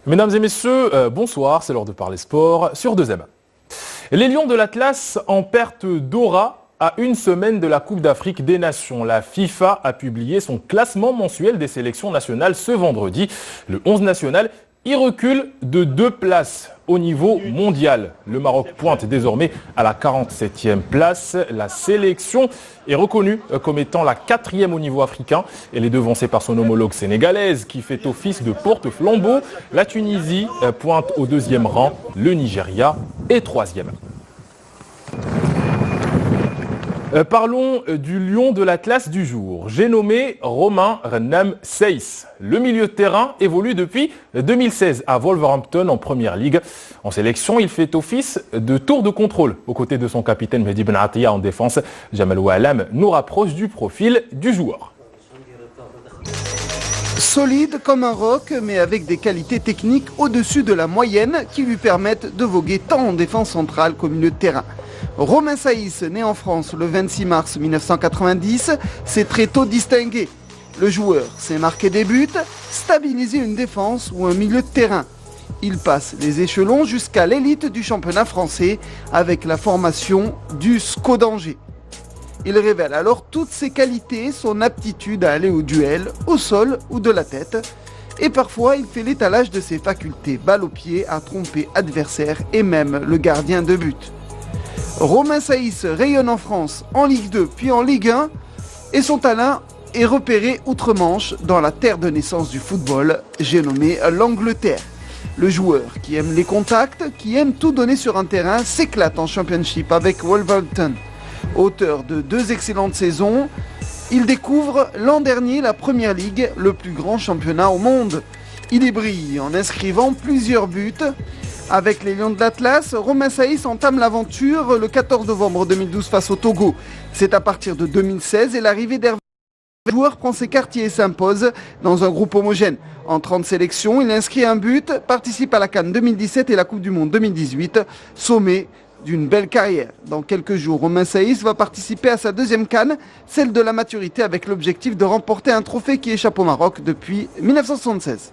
Mesdames et messieurs, bonsoir, c'est l'heure de parler sport sur 2M. Les Lions de l'Atlas en perte d'aura à une semaine de la Coupe d'Afrique des Nations. La FIFA a publié son classement mensuel des sélections nationales ce vendredi. Le 11 national y recule de 2 places au niveau mondial. Le Maroc pointe désormais à la 47e place. La sélection est reconnue comme étant la 4e au niveau africain. Elle est devancée par son homologue sénégalaise qui fait office de porte-flambeau. La Tunisie pointe au 2e rang. Le Nigeria est 3e. Parlons du lion de l'Atlas du jour. J'ai nommé Romain Renem Saïss. Le milieu de terrain évolue depuis 2016 à Wolverhampton en Première Ligue. En sélection, il fait office de tour de contrôle aux côtés de son capitaine Mehdi Ben Attia en défense. Jamal Oualam nous rapproche du profil du joueur. Solide comme un roc, mais avec des qualités techniques au-dessus de la moyenne qui lui permettent de voguer tant en défense centrale qu'au milieu de terrain. Romain Saïss, né en France le 26 mars 1990, s'est très tôt distingué. Le joueur s'est marqué des buts, stabilisé une défense ou un milieu de terrain. Il passe les échelons jusqu'à l'élite du championnat français avec la formation du SCO d'Angers. Il révèle alors toutes ses qualités, son aptitude à aller au duel, au sol ou de la tête. Et parfois, il fait l'étalage de ses facultés, balle au pied, à tromper adversaire et même le gardien de but. Romain Saïss rayonne en France, en Ligue 2 puis en Ligue 1 et son talent est repéré outre-Manche dans la terre de naissance du football, j'ai nommé l'Angleterre. Le joueur qui aime les contacts, qui aime tout donner sur un terrain, s'éclate en Championship avec Wolverhampton. Auteur de 2 excellentes saisons, il découvre l'an dernier la Première Ligue, le plus grand championnat au monde. Il y brille en inscrivant plusieurs buts. Avec les Lions de l'Atlas, Romain Saïss entame l'aventure le 14 novembre 2012 face au Togo. C'est à partir de 2016 et l'arrivée d'Hervé, le joueur prend ses quartiers et s'impose dans un groupe homogène. En 30 sélections, il inscrit un but, participe à la CAN 2017 et la Coupe du Monde 2018, sommet d'une belle carrière. Dans quelques jours, Romain Saïss va participer à sa 2e CAN, celle de la maturité, avec l'objectif de remporter un trophée qui échappe au Maroc depuis 1976.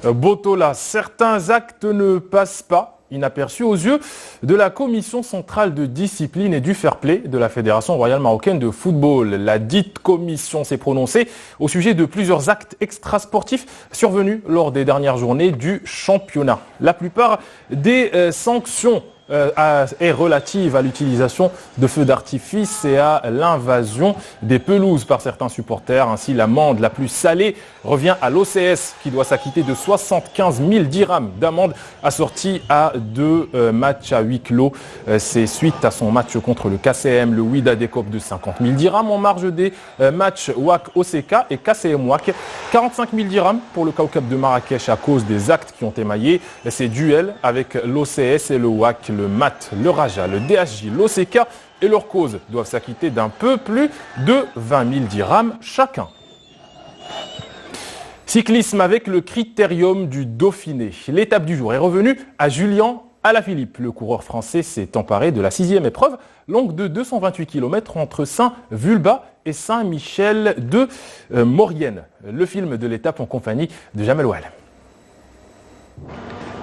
Botola, certains actes ne passent pas inaperçus aux yeux de la Commission centrale de discipline et du fair play de la Fédération royale marocaine de football. La dite commission s'est prononcée au sujet de plusieurs actes extrasportifs survenus lors des dernières journées du championnat. La plupart des sanctions est relative à l'utilisation de feux d'artifice et à l'invasion des pelouses par certains supporters. Ainsi, l'amende la plus salée revient à l'OCS qui doit s'acquitter de 75 000 dirhams d'amende assortie à 2 matchs à huis clos. C'est suite à son match contre le KCM. Le Wydad écope de 50 000 dirhams en marge des matchs WAC OCK et KCM WAC. 45 000 dirhams pour le Kawkab de Marrakech à cause des actes qui ont émaillé ces duels avec l'OCS et le WAC. Le MAT, le Raja, le DHJ, l'OCK et leurs causes doivent s'acquitter d'un peu plus de 20 000 dirhams chacun. Cyclisme avec le critérium du Dauphiné. L'étape du jour est revenue à Julian Alaphilippe. Le coureur français s'est emparé de la 6e épreuve, longue de 228 km entre Saint-Vulbas et Saint-Michel de Maurienne. Le film de l'étape en compagnie de Jamel Oual.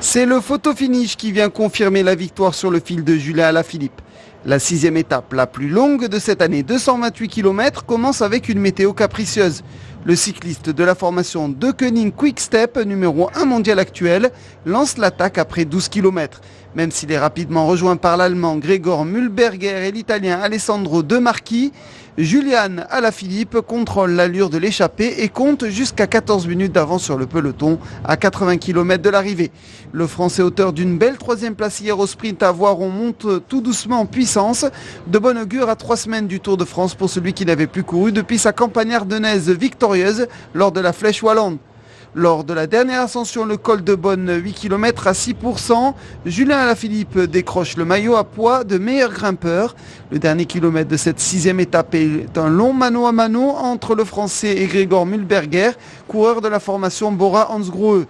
C'est le photo-finish qui vient confirmer la victoire sur le fil de Julian Alaphilippe. La 6e étape, la plus longue de cette année, 228 km, commence avec une météo capricieuse. Le cycliste de la formation De Koning Quick Step, numéro 1 mondial actuel, lance l'attaque après 12 km. Même s'il est rapidement rejoint par l'Allemand Gregor Mühlberger et l'Italien Alessandro De Marchi, Julian Alaphilippe contrôle l'allure de l'échappée et compte jusqu'à 14 minutes d'avance sur le peloton à 80 km de l'arrivée. Le Français, auteur d'une belle 3e place hier au sprint à voir, on monte tout doucement en puissance. De bon augure à 3 semaines du Tour de France pour celui qui n'avait plus couru depuis sa campagne ardennaise victorieuse lors de la Flèche Wallonne. Lors de la dernière ascension, le col de Bonne, 8 km à 6%, Julian Alaphilippe décroche le maillot à poids de meilleur grimpeur. Le dernier kilomètre de cette 6e étape est un long mano à mano entre le Français et Gregor Mühlberger, coureur de la formation Bora-Hansgrohe.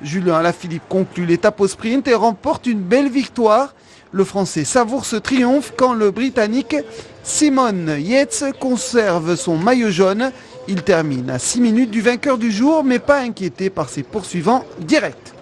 Julian Alaphilippe conclut l'étape au sprint et remporte une belle victoire. Le Français savoure ce triomphe quand le Britannique Simon Yates conserve son maillot jaune. Il termine à 6 minutes du vainqueur du jour, mais pas inquiété par ses poursuivants directs.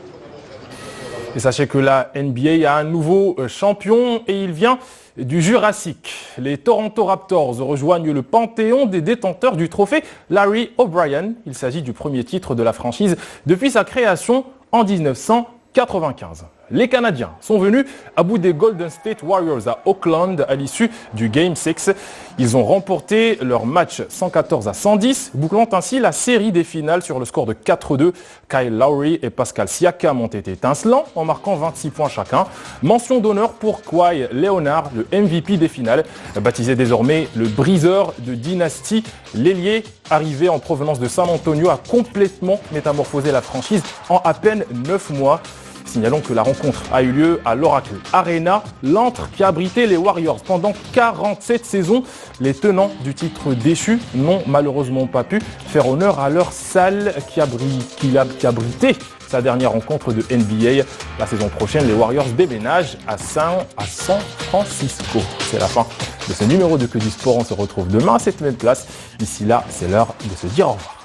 Et sachez que la NBA a un nouveau champion et il vient du Jurassique. Les Toronto Raptors rejoignent le panthéon des détenteurs du trophée Larry O'Brien. Il s'agit du premier titre de la franchise depuis sa création en 1995. Les Canadiens sont venus à bout des Golden State Warriors à Auckland à l'issue du Game 6. Ils ont remporté leur match 114-110, bouclant ainsi la série des finales sur le score de 4-2. Kyle Lowry et Pascal Siakam ont été étincelants en marquant 26 points chacun. Mention d'honneur pour Kawhi Leonard, le MVP des finales, baptisé désormais le briseur de dynastie. L'ailier, arrivé en provenance de San Antonio, a complètement métamorphosé la franchise en à peine 9 mois. Signalons que la rencontre a eu lieu à l'Oracle Arena, l'antre qui a abrité les Warriors pendant 47 saisons. Les tenants du titre déchu n'ont malheureusement pas pu faire honneur à leur salle qui abritait sa dernière rencontre de NBA. La saison prochaine, les Warriors déménagent à San Francisco. C'est la fin de ce numéro de Que du Sport. On se retrouve demain à cette même place. D'ici là, c'est l'heure de se dire au revoir.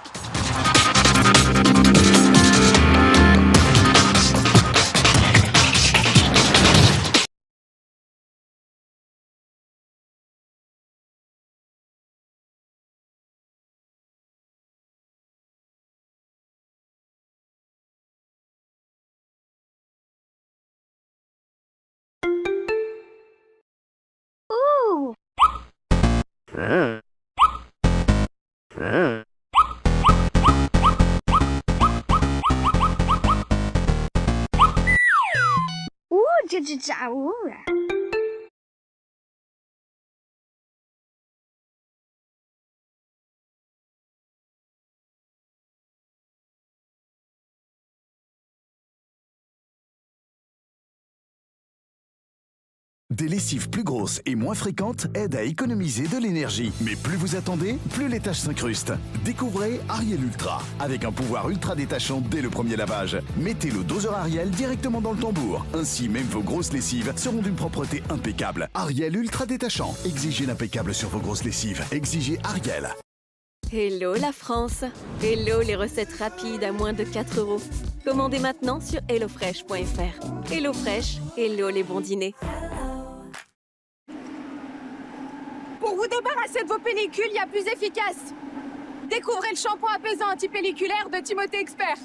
Des lessives plus grosses et moins fréquentes aident à économiser de l'énergie. Mais plus vous attendez, plus les taches s'incrustent. Découvrez Ariel Ultra, avec un pouvoir ultra détachant dès le premier lavage. Mettez le doseur Ariel directement dans le tambour. Ainsi, même vos grosses lessives seront d'une propreté impeccable. Ariel Ultra détachant. Exigez l'impeccable sur vos grosses lessives. Exigez Ariel. Hello la France. Hello les recettes rapides à moins de 4 €. Commandez maintenant sur hellofresh.fr. HelloFresh, hello les bons dîners. Pour vous débarrasser de vos pellicules, il y a plus efficace. Découvrez le shampoing apaisant antipelliculaire de Timothée Expert.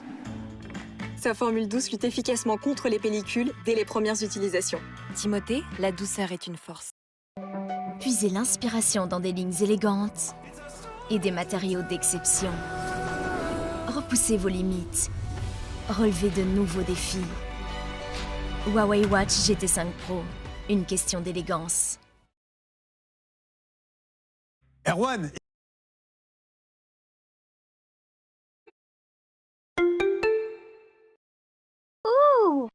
Sa formule douce lutte efficacement contre les pellicules dès les premières utilisations. Timothée, la douceur est une force. Puisez l'inspiration dans des lignes élégantes et des matériaux d'exception. Repoussez vos limites. Relevez de nouveaux défis. Huawei Watch GT5 Pro, une question d'élégance. Erwan. Ouh,